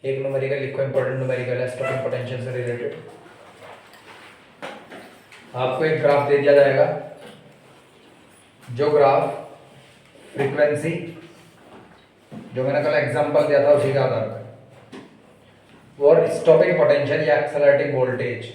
एक न्यूमेरिकल लिखो, important numerical है स्टॉपिंग पोटेंशियल से रिलेटेड। आपको एक ग्राफ दे दिया जाएगा, जो ग्राफ फ्रीक्वेंसी जो मैंने कल एग्जांपल दिया था उसी के आधार पर, और स्टॉपिंग पोटेंशियल या एक्सेलरेटिंग वोल्टेज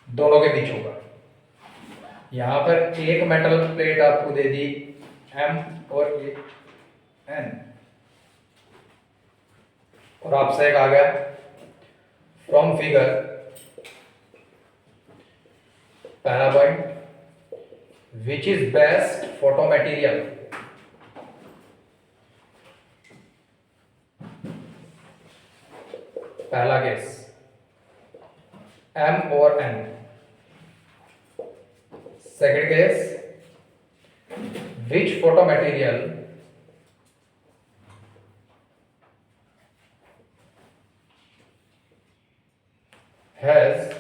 दोनों के बीच होगा। यहां पर एक मेटल प्लेट आपको दे दी M और एक N, और आपसे एक आ गया फ्रॉम फिगर, पहला point, which is best photo material. पहला केस M और N। Second case, which photo material has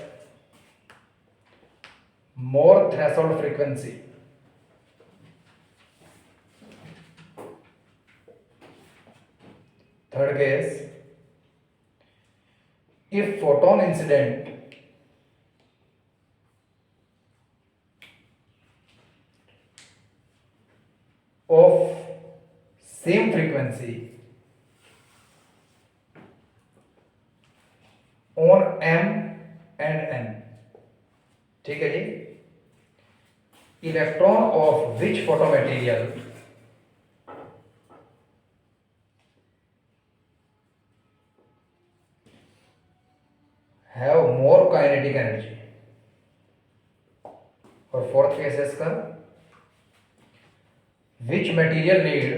more threshold frequency। third case, if photon incident of same frequency on M and N। ठीक है जी। Electron of which photo material have more kinetic energy. और fourth case है इसका, which material need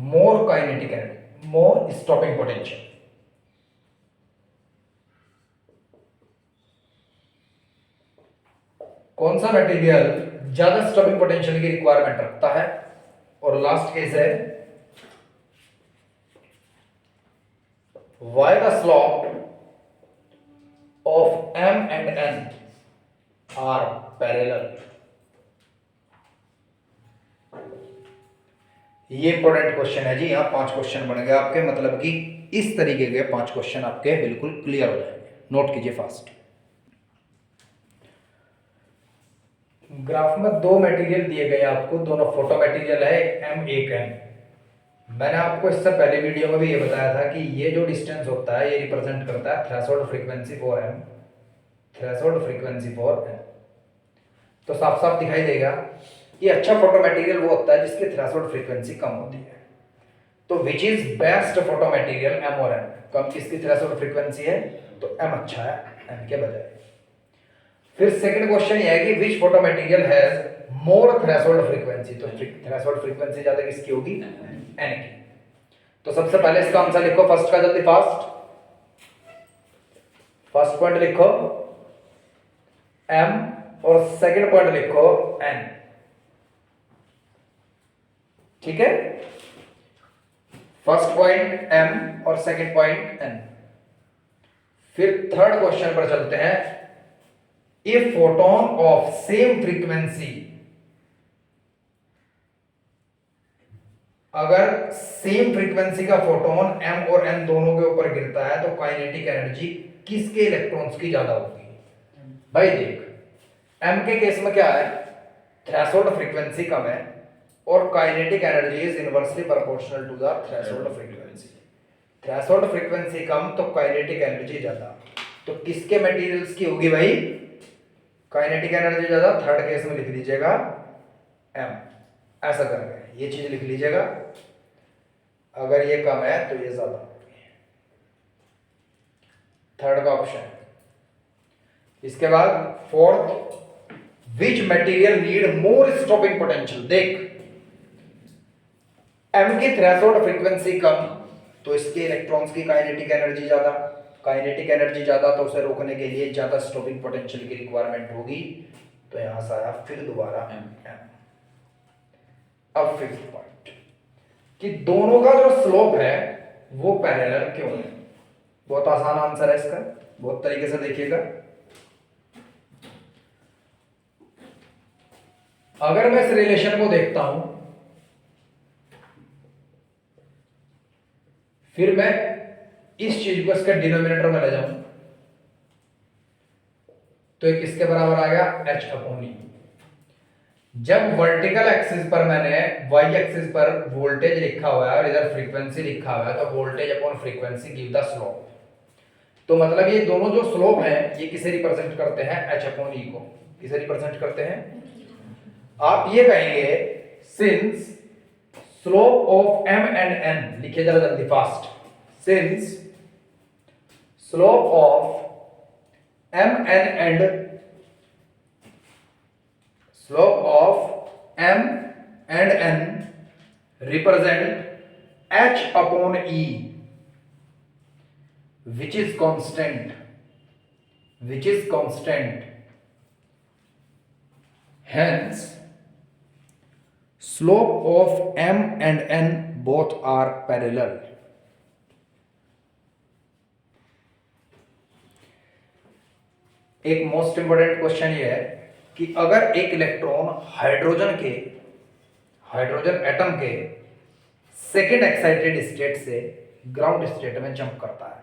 more kinetic energy, more stopping potential। कौन सा material ज्यादा stopping potential की रिक्वायरमेंट रखता है। और लास्ट केस है, why the slope of M and N are parallel। ये इंपॉर्टेंट क्वेश्चन है जी। यहाँ 5 क्वेश्चन बन गए आपके, मतलब कि इस तरीके के 5 क्वेश्चन आपके बिल्कुल क्लियर हो जाएंगे। नोट कीजिए फास्ट। ग्राफ में 2 मटेरियल दिए गए आपको, दोनों फोटो मटेरियल है, एक M एक N। मैंने आपको इससे पहले वीडियो में भी ये बताया था कि ये जो डिस्टेंस होता है ये रिप्रेजेंट करता है threshold frequency for M, threshold frequency for N। तो साफ साफ दिखाई देगा, ये अच्छा फोटो मटेरियल वो होता है जिसकी थ्रेशोल्ड फ्रीक्वेंसी कम होती है। तो which is best photo material, M और N। कम किसकी थ्रेशोल्ड फ्रीक्वेंसी है, तो M अच्छा है N के बजाय। फिर सेकंड क्वेश्चन ये है कि which photo material has more threshold frequency. तो थ्रेशोल्ड फ्रीक्वेंसी ज्यादा किसकी होगी, N की। तो सबसे पहले इसका आंसर लिखो, फर्स्ट का जल्दी फास्ट। फर्स्ट पॉइंट लिखो M और सेकंड पॉइंट लिखो N। ठीक है, फर्स्ट पॉइंट M और सेकंड पॉइंट N। फिर थर्ड क्वेश्चन पर चलते हैं। If photon of same frequency, अगर सेम फ्रीक्वेंसी का फोटोन M और N दोनों के ऊपर गिरता है तो काइनेटिक एनर्जी किसके इलेक्ट्रॉन्स की ज्यादा होगी। भाई देख, M के केस में क्या है, थ्रेशोल्ड फ्रीक्वेंसी कम है और kinetic energy is inversely proportional to the threshold frequency. Threshold frequency कम तो काइनेटिक एनर्जी ज्यादा। तो किसके मटेरियल्स की होगी भाई, काइनेटिक एनर्जी ज्यादा। थर्ड केस में लिख लीजिएगा M, ऐसा करके ये चीज लिख लीजिएगा। अगर ये कम है तो ये ज्यादा होगी, थर्ड का ऑप्शन। इसके बाद fourth, which material need more stopping potential. देख, M की थ्रेशोल्ड फ्रीक्वेंसी कम तो इसके इलेक्ट्रॉन्स की काइनेटिक एनर्जी ज्यादा। काइनेटिक एनर्जी ज्यादा तो उसे रोकने के लिए ज्यादा स्टॉपिंग पोटेंशियल की रिक्वायरमेंट होगी। तो यहां से आया फिर दोबारा M। अब फिफ्थ पॉइंट कि दोनों का जो स्लोप है वो पैरेलल क्यों है। बहुत आसान आंसर है इसका, बहुत तरीके से देखिएगा। अगर मैं इस रिलेशन को देखता हूं, फिर मैं इस चीज को इसके डिनोमिनेटर में ले जाऊं, तो ये किसके बराबर आ गया, H/E। जब वर्टिकल एक्सिस पर मैंने वाई एक्सिस पर वोल्टेज लिखा हुआ है और इधर फ्रीक्वेंसी लिखा हुआ है, तो voltage upon frequency give the slope. तो मतलब ये दोनों जो स्लोप हैं ये किसे रिप्रेजेंट करते हैं, H/E को। किसे रिप्रेजेंट करते हैं, आप ये कहेंगे since slope of m and n, लिखिए जरा जल्दी fast, since slope of m and slope of m and n represent h upon e, which is constant, hence slope of m and n both are parallel। एक most important question ये है कि अगर एक electron hydrogen atom के second excited state से ground state में jump करता है,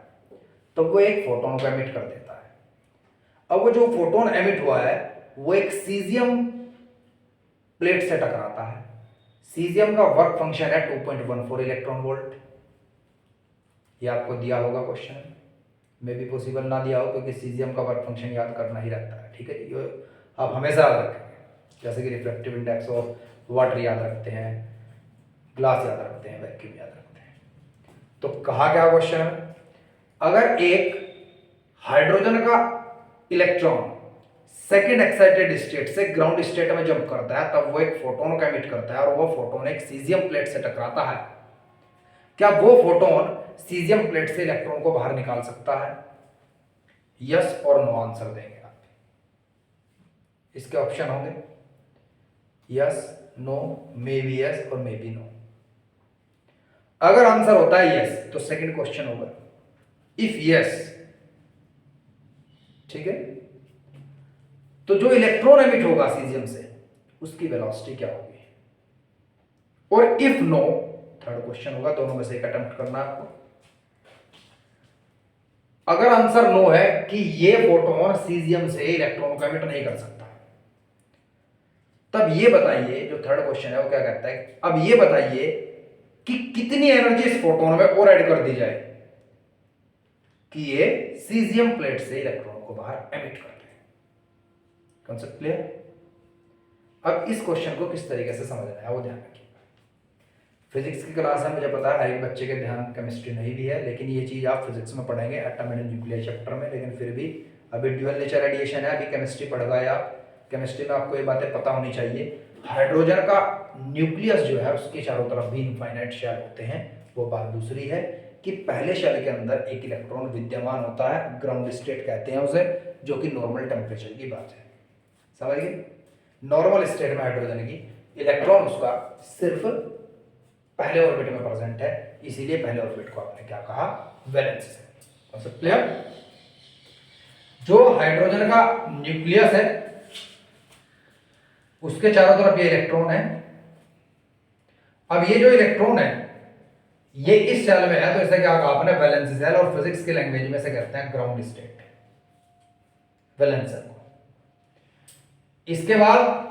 तो वो एक फोटोन को एमिट कर देता है। अब वो जो फोटोन एमिट हुआ है वो एक सीजियम प्लेट से टकराता है। सीजियम का वर्क फंक्शन है 2.14 इलेक्ट्रॉन वोल्ट। ये आपको दिया होगा क्वेश्चन में भी, पॉसिबल ना दिया हो, क्योंकि सीजियम का वर्क फंक्शन याद करना ही रहता है। ठीक है, ये आप हमेशा याद रखेंगे, जैसे कि रिफ्लेक्टिव इंडेक्स ऑफ वाटर याद रखते हैं, ग्लास याद रखते हैं, वैक्यूम याद रखते हैं। तो कहा क्या क्वेश्चन, अगर एक हाइड्रोजन का इलेक्ट्रॉन सेकेंड एक्साइटेड स्टेट से ग्राउंड स्टेट में जंप करता है, तब वो एक फोटोन को एमिट करता है और वो फोटोन एक सीजियम प्लेट से टकराता है। क्या वो फोटोन सीजियम प्लेट से इलेक्ट्रॉन को बाहर निकाल सकता है? यस और नो आंसर देंगे आप। इसके ऑप्शन होंगे yes, no, maybe yes और मे बी नो। अगर आंसर होता है यस तो सेकंड क्वेश्चन होगा इफ यस। ठीक है, तो जो इलेक्ट्रॉन एमिट होगा सीजियम से उसकी वेलोसिटी क्या होगी, और इफ नो थर्ड क्वेश्चन होगा। दोनों में से एक अटेम्प्ट करना आपको। अगर आंसर नो है कि ये फोटोन सीजियम से इलेक्ट्रॉन को एमिट नहीं कर सकता, तब ये बताइए, जो थर्ड क्वेश्चन है वो क्या कहता है, अब ये बताइए कि कितनी एनर्जी इस फोटोन में और ऐड कर दी जाए कि ये सीजियम प्लेट से इलेक्ट्रॉन को बाहर एमिट कर दे। Concept clear? अब इस क्वेश्चन को किस तरीके से समझना है वो ध्यान रखिए। फिजिक्स की क्लास है, मुझे पता है हर एक बच्चे के ध्यान केमिस्ट्री नहीं भी है, लेकिन ये चीज़ आप फिजिक्स में पढ़ेंगे एटम एंड न्यूक्लियर चैप्टर में। लेकिन फिर भी अभी ड्यूअल नेचर रेडिएशन है, अभी केमिस्ट्री पढ़ गए आप, केमिस्ट्री में आपको ये बातें पता होनी चाहिए। हाइड्रोजन का न्यूक्लियस जो है उसके चारों तरफ भी इनफाइनाइट शेल होते हैं। वो बात दूसरी है कि पहले शेल के अंदर एक इलेक्ट्रॉन विद्यमान होता है, ग्राउंड स्टेट कहते हैं उसे, जो कि नॉर्मल टेम्परेचर की बात है। समझ गए? नॉर्मल स्टेट में हाइड्रोजन की इलेक्ट्रॉन उसका सिर्फ पहले ऑर्बिट में प्रेजेंट है, इसीलिए पहले ऑर्बिट को आपने क्या कहा, वैलेंस से। क्लियर? जो हाइड्रोजन का न्यूक्लियस है उसके चारों तरफ ये इलेक्ट्रॉन है। अब ये जो इलेक्ट्रॉन है ये इस सेल में है, तो इसे क्या कहा आपने, वैलेंस सेल, और फिजिक्स के लैंग्वेज में से कहते हैं ग्राउंड स्टेट, वैलेंस सेल को। इसके बाद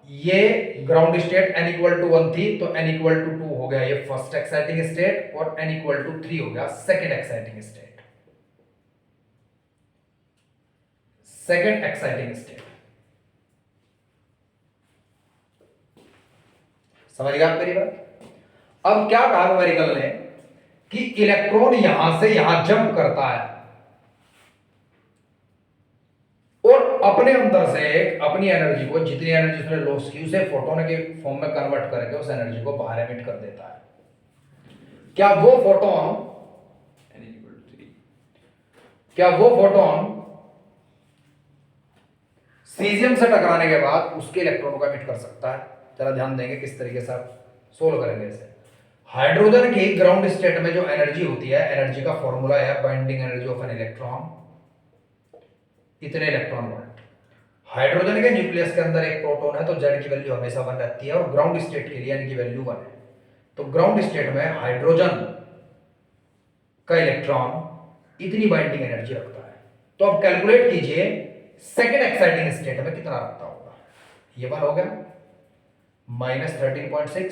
ये ground state n equal to 1 थी, तो n इक्वल टू 2 हो गया ये फर्स्ट एक्साइटिंग स्टेट, और n इक्वल टू 3 हो गया second exciting state. Second exciting state समझ गया आप मेरी बात? अब क्या कहा न्यूमेरिकल ने कि इलेक्ट्रॉन यहां से यहां जंप करता है और अपने अंदर से अपनी एनर्जी को, जितनी एनर्जी उसने लॉस की, उसे फोटोन के फॉर्म में कन्वर्ट करके उस एनर्जी को बाहर एमिट कर देता है। क्या वो फोटोन सीजियम से टकराने के बाद उसके इलेक्ट्रॉन को एमिट कर सकता है? जरा ध्यान देंगे किस तरीके से आप सोल्व करेंगे इसे। हाइड्रोजन की ग्राउंड स्टेट में जो एनर्जी होती है, एनर्जी का फॉर्मूला है binding energy of an electron, इतने इलेक्ट्रॉन वोल्ट। हाइड्रोजन के न्यूक्लियस के अंदर एक प्रोटॉन है तो जेड की वैल्यू हमेशा 1 रहती है और ग्राउंड स्टेट के लिए इनकी वैल्यू 1 है। तो ग्राउंड स्टेट में हाइड्रोजन का इलेक्ट्रॉन इतनी बाइंडिंग एनर्जी रखता है। तो अब कैलकुलेट कीजिए सेकेंड एक्साइटिंग स्टेट में कितना रखता होगा। ये 1 हो गया, -13.6।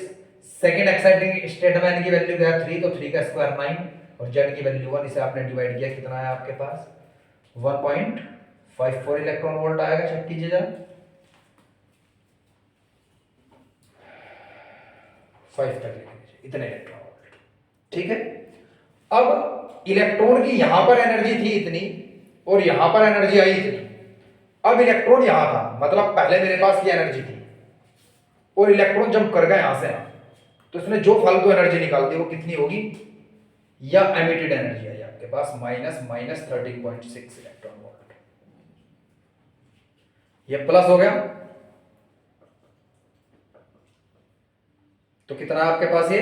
सेकेंड एक्साइटिंग स्टेट में इनकी वैल्यू क्या है 3, तो 3 का स्क्वायर 9 और जेड की वैल्यू 1। इसे आपने डिवाइड किया, कितना है आपके पास 1.54 इलेक्ट्रॉन वोल्ट आएगा। चेक कीजिए जरा, 5 तक लिख लीजिए, इतने इलेक्ट्रॉन वोल्ट। ठीक है, अब इलेक्ट्रॉन की यहां पर एनर्जी थी इतनी और यहां पर एनर्जी आई इतनी। अब इलेक्ट्रॉन यहां था, मतलब पहले मेरे पास ये एनर्जी थी और इलेक्ट्रॉन जंप कर गया यहां से यहां, तो इसने जो फालतू एनर्जी निकाल दी वो कितनी होगी, या एमिटेड एनर्जी आई आपके पास -13.6 इलेक्ट्रॉन वोल्ट। ये प्लस हो गया, तो कितना आपके पास ये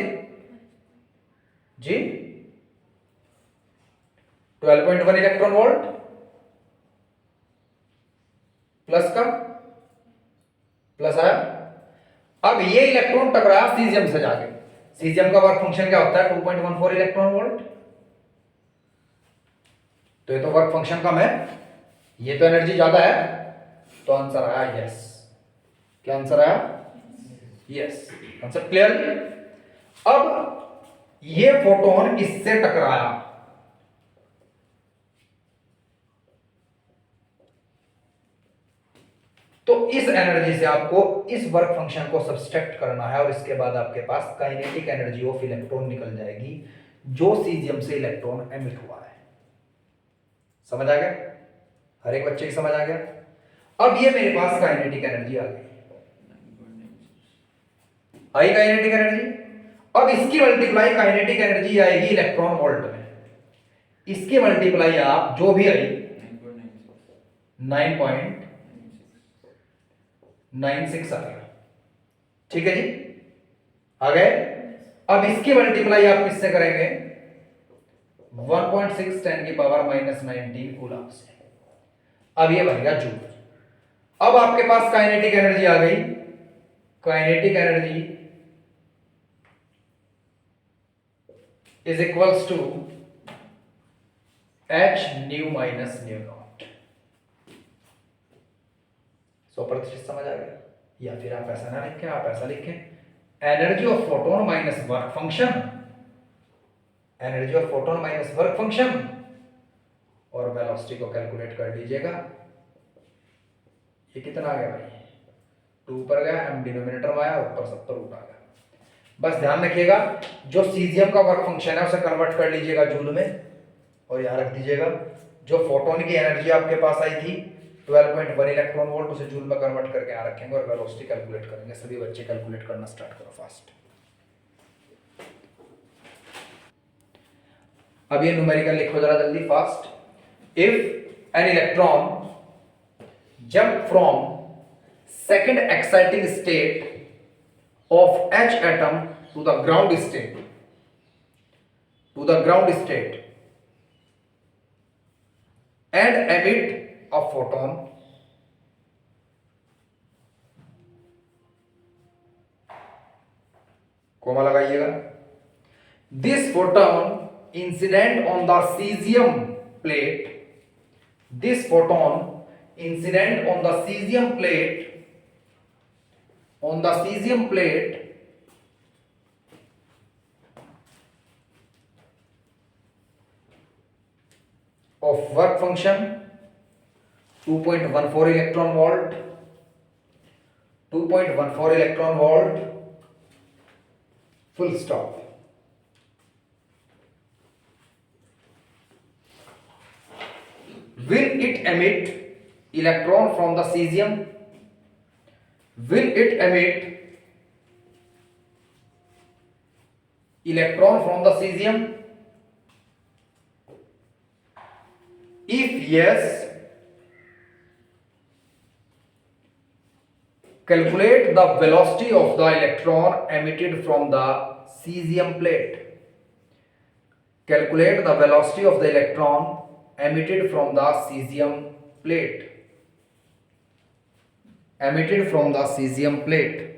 जी 12.1 इलेक्ट्रॉन वोल्ट प्लस का प्लस आया। अब ये इलेक्ट्रॉन टकराया सीजियम से जाके, सीजियम का वर्क फंक्शन क्या होता है 2.14 इलेक्ट्रॉन वोल्ट। तो ये तो वर्क फंक्शन कम है, ये तो एनर्जी ज्यादा है, तो आंसर आया यस। क्या आंसर आया, यस। Concept clear. अब ये फोटोन इससे टकराया, तो इस एनर्जी से आपको इस वर्क फंक्शन को सब्सट्रैक्ट करना है और इसके बाद आपके पास काइनेटिक एनर्जी ऑफ इलेक्ट्रॉन निकल जाएगी जो सीजियम से इलेक्ट्रॉन एमिट हुआ है। समझ आ गया, हर एक बच्चे की समझ आ गया। अब ये मेरे पास काइनेटिक एनर्जी आ गई, आई काइनेटिक एनर्जी। अब इसकी मल्टीप्लाई काइनेटिक एनर्जी आएगी इलेक्ट्रॉन वोल्ट में, इसकी मल्टीप्लाई आप जो भी आई 9.96 आ गया। ठीक है जी, आ गए। अब इसकी मल्टीप्लाई आप किससे करेंगे 1.6 10⁻⁻19 कूलम से। अब ये बन गया जूल। अब आपके पास काइनेटिक एनर्जी आ गई, kinetic energy is equals to h nu minus nu naught. 100% समझ आ गया। या फिर आप ऐसा ना लिखें, आप ऐसा लिखें energy of photon minus work function, energy of photon minus work function, और वेलोसिटी को कैलकुलेट कर लीजिएगा। ये कितना आ गया भाई 2 पर गया, m डिनोमिनेटर में आया, ऊपर 70 रूट आ गया। बस ध्यान रखिएगा जो सीजियम का वर्क फंक्शन है उसे कन्वर्ट कर लीजिएगा जूल में और यहां रख दीजिएगा। जो फोटोन की एनर्जी आपके पास आई थी 12.1 इलेक्ट्रॉन वोल्ट, उसे जूल में कन्वर्ट करके यहां रखेंगे और वेलोसिटी कैलकुलेट करेंगे। सभी बच्चे कैलकुलेट करना स्टार्ट करो फास्ट। अब ये न्यूमेरिकल लिखो जरा जल्दी fast. If an electron jump from second exciting state of H atom to the ground state, and emit a photon, comma लगाइएगा। This photon incident on the cesium plate, this photon incident on the cesium plate, on the cesium plate of work function 2.14 electron volt, 2.14 electron volt, full stop. Will it emit electron from the cesium? Will it emit electron from the cesium? If yes, calculate the velocity of the electron emitted from the cesium plate. Calculate the velocity of the electron emitted from the cesium plate. emitted from the cesium plate